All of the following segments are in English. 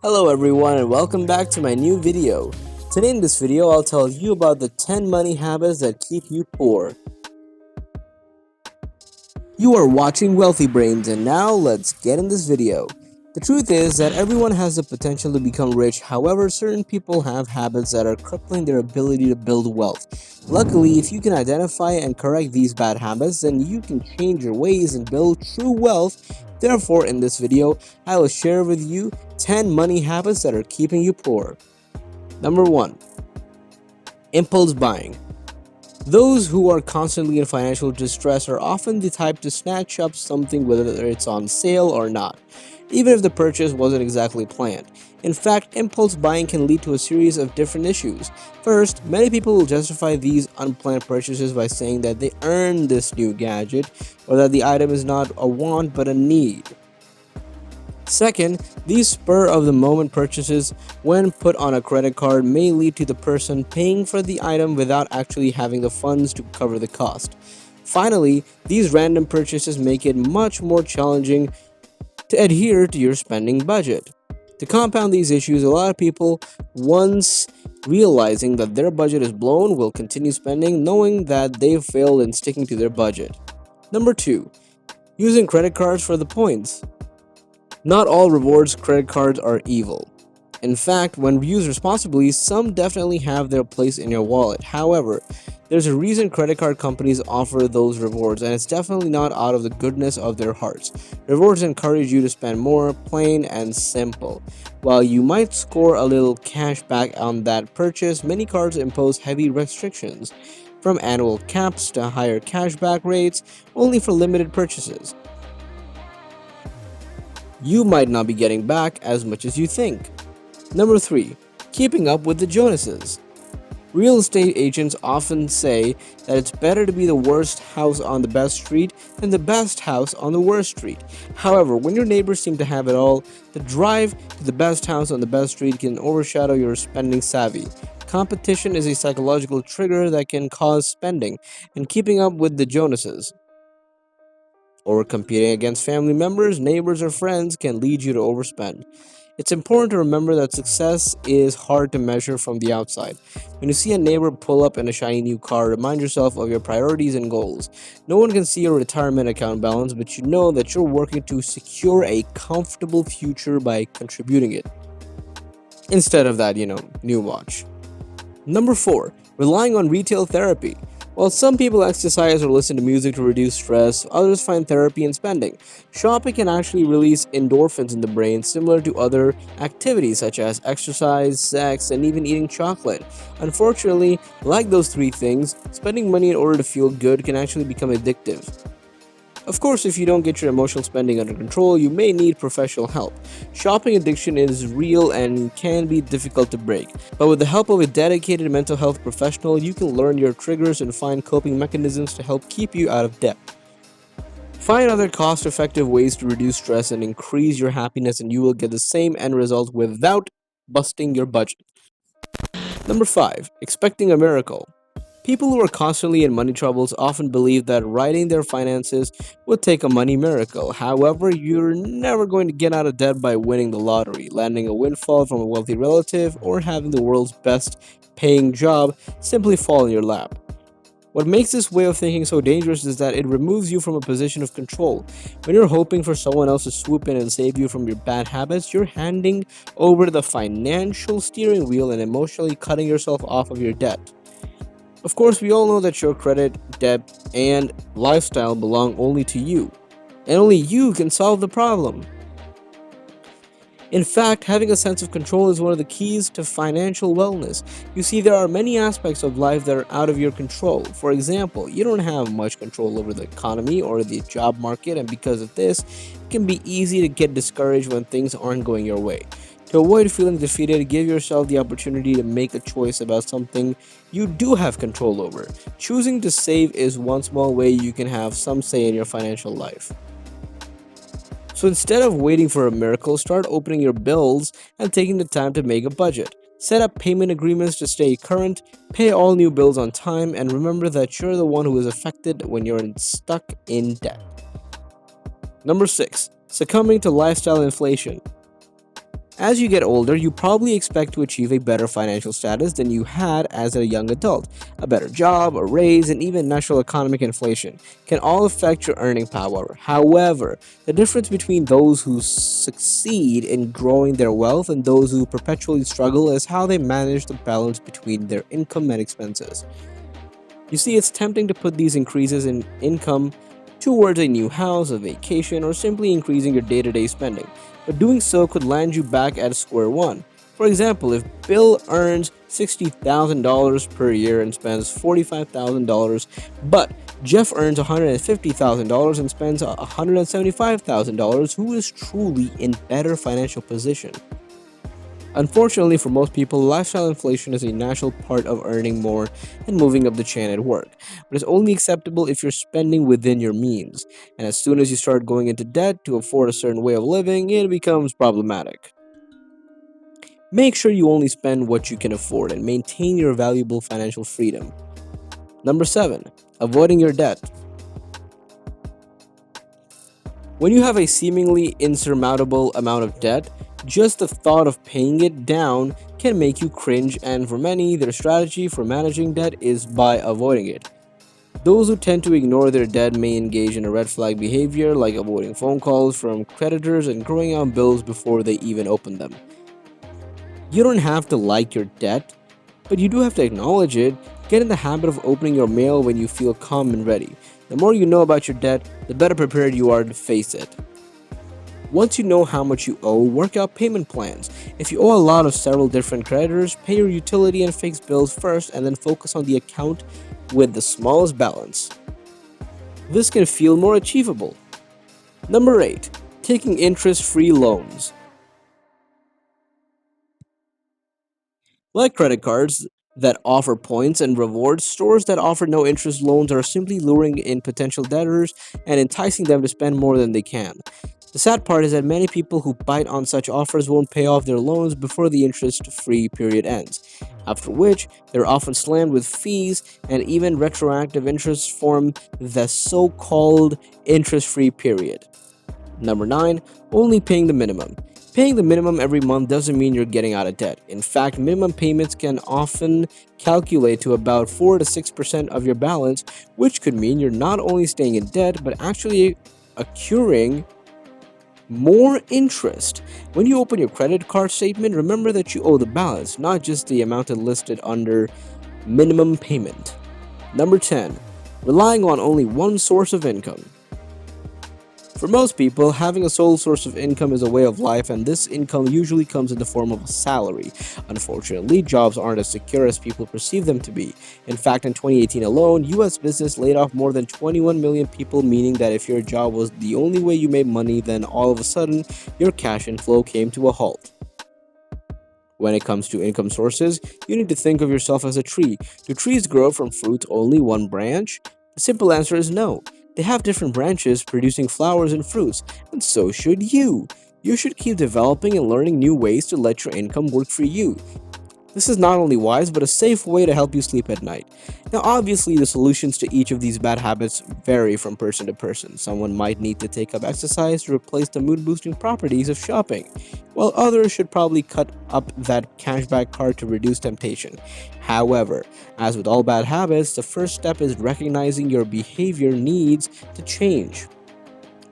Hello everyone and welcome back to my new video. Today in this video I'll tell you about the 10 money habits that keep you poor. You are watching Wealthy Brains and now let's get in this video. The truth is that everyone has the potential to become rich, however certain people have habits that are crippling their ability to build wealth. Luckily, if you can identify and correct these bad habits, then you can change your ways and build true wealth. Therefore, in this video, I will share with you 10 money habits that are keeping you poor. Number 1. Impulse buying. Those who are constantly in financial distress are often the type to snatch up something whether it's on sale or not, even if the purchase wasn't exactly planned. In fact, impulse buying can lead to a series of different issues. First, many people will justify these unplanned purchases by saying that they earned this new gadget or that the item is not a want but a need. Second, these spur-of-the-moment purchases, when put on a credit card, may lead to the person paying for the item without actually having the funds to cover the cost. Finally, these random purchases make it much more challenging to adhere to your spending budget. To compound these issues, a lot of people, once realizing that their budget is blown, will continue spending knowing that they've failed in sticking to their budget. Number 2. Using credit cards for the points. Not all rewards credit cards are evil. In fact, when used responsibly, some definitely have their place in your wallet. However, there's a reason credit card companies offer those rewards, and it's definitely not out of the goodness of their hearts. Rewards encourage you to spend more, plain and simple. While you might score a little cash back on that purchase, many cards impose heavy restrictions, from annual caps to higher cashback rates, only for limited purchases. You might not be getting back as much as you think. Number 3. Keeping up with the Jonases. Real estate agents often say that it's better to be the worst house on the best street than the best house on the worst street. However, when your neighbors seem to have it all, the drive to the best house on the best street can overshadow your spending savvy. Competition is a psychological trigger that can cause spending, and keeping up with the Jonases or competing against family members, neighbors, or friends can lead you to overspend. It's important to remember that success is hard to measure from the outside. When you see a neighbor pull up in a shiny new car, remind yourself of your priorities and goals. No one can see your retirement account balance, but you know that you're working to secure a comfortable future by contributing it. Instead of that, new watch. Number 4. Relying on retail therapy. While some people exercise or listen to music to reduce stress, others find therapy in spending. Shopping can actually release endorphins in the brain, similar to other activities such as exercise, sex, and even eating chocolate. Unfortunately, like those three things, spending money in order to feel good can actually become addictive. Of course, if you don't get your emotional spending under control, you may need professional help. Shopping addiction is real and can be difficult to break, but with the help of a dedicated mental health professional, you can learn your triggers and find coping mechanisms to help keep you out of debt. Find other cost-effective ways to reduce stress and increase your happiness, and you will get the same end result without busting your budget. Number 5. Expecting a miracle. People who are constantly in money troubles often believe that righting their finances would take a money miracle. However, you're never going to get out of debt by winning the lottery, landing a windfall from a wealthy relative, or having the world's best paying job simply fall in your lap. What makes this way of thinking so dangerous is that it removes you from a position of control. When you're hoping for someone else to swoop in and save you from your bad habits, you're handing over the financial steering wheel and emotionally cutting yourself off of your debt. Of course, we all know that your credit, debt, and lifestyle belong only to you, and only you can solve the problem. In fact, having a sense of control is one of the keys to financial wellness. You see, there are many aspects of life that are out of your control. For example, you don't have much control over the economy or the job market, and because of this, it can be easy to get discouraged when things aren't going your way. To avoid feeling defeated, give yourself the opportunity to make a choice about something you do have control over. Choosing to save is one small way you can have some say in your financial life. So instead of waiting for a miracle, start opening your bills and taking the time to make a budget. Set up payment agreements to stay current, pay all new bills on time, and remember that you're the one who is affected when you're stuck in debt. Number 6. Succumbing to lifestyle inflation. As you get older, you probably expect to achieve a better financial status than you had as a young adult. A better job, a raise, and even national economic inflation can all affect your earning power. However, the difference between those who succeed in growing their wealth and those who perpetually struggle is how they manage the balance between their income and expenses. You see, it's tempting to put these increases in income towards a new house, a vacation, or simply increasing your day to day spending, but doing so could land you back at square one. For example, if Bill earns $60,000 per year and spends $45,000, but Jeff earns $150,000 and spends $175,000, who is truly in better financial position? Unfortunately, for most people, lifestyle inflation is a natural part of earning more and moving up the chain at work, but it's only acceptable if you're spending within your means. And as soon as you start going into debt to afford a certain way of living, it becomes problematic. Make sure you only spend what you can afford and maintain your valuable financial freedom. Number 7. Avoiding your debt. When you have a seemingly insurmountable amount of debt, just the thought of paying it down can make you cringe, and for many, their strategy for managing debt is by avoiding it. Those who tend to ignore their debt may engage in a red flag behavior like avoiding phone calls from creditors and growing out bills before they even open them. You don't have to like your debt, but you do have to acknowledge it. Get in the habit of opening your mail when you feel calm and ready. The more you know about your debt, the better prepared you are to face it. Once you know how much you owe, work out payment plans. If you owe a lot of several different creditors, pay your utility and fixed bills first and then focus on the account with the smallest balance. This can feel more achievable. Number 8. Taking interest-free loans. Like credit cards that offer points and rewards, stores that offer no interest loans are simply luring in potential debtors and enticing them to spend more than they can. The sad part is that many people who bite on such offers won't pay off their loans before the interest-free period ends, after which they're often slammed with fees and even retroactive interest from the so-called interest-free period. Number 9. Only paying the minimum. Paying the minimum every month doesn't mean you're getting out of debt. In fact, minimum payments can often calculate to about 4 to 6% of your balance, which could mean you're not only staying in debt but actually accruing more interest. When you open your credit card statement, remember that you owe the balance, not just the amount listed under minimum payment. Number 10. Relying on only one source of income. For most people, having a sole source of income is a way of life, and this income usually comes in the form of a salary. Unfortunately, jobs aren't as secure as people perceive them to be. In fact, in 2018 alone, US business laid off more than 21 million people, meaning that if your job was the only way you made money, then all of a sudden, your cash inflow came to a halt. When it comes to income sources, you need to think of yourself as a tree. Do trees grow from fruits only one branch? The simple answer is no. They have different branches producing flowers and fruits, and so should you. You should keep developing and learning new ways to let your income work for you. This is not only wise, but a safe way to help you sleep at night. Now, obviously, the solutions to each of these bad habits vary from person to person. Someone might need to take up exercise to replace the mood-boosting properties of shopping, while others should probably cut up that cashback card to reduce temptation. However, as with all bad habits, the first step is recognizing your behavior needs to change.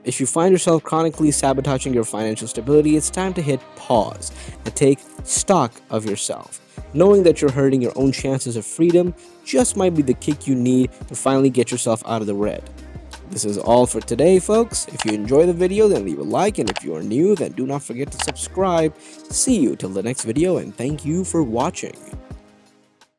If you find yourself chronically sabotaging your financial stability, it's time to hit pause and take stock of yourself. Knowing that you're hurting your own chances of freedom just might be the kick you need to finally get yourself out of the red. This is all for today, folks. If you enjoy the video, then leave a like, and if you are new, then do not forget to subscribe. See you till the next video, and thank you for watching.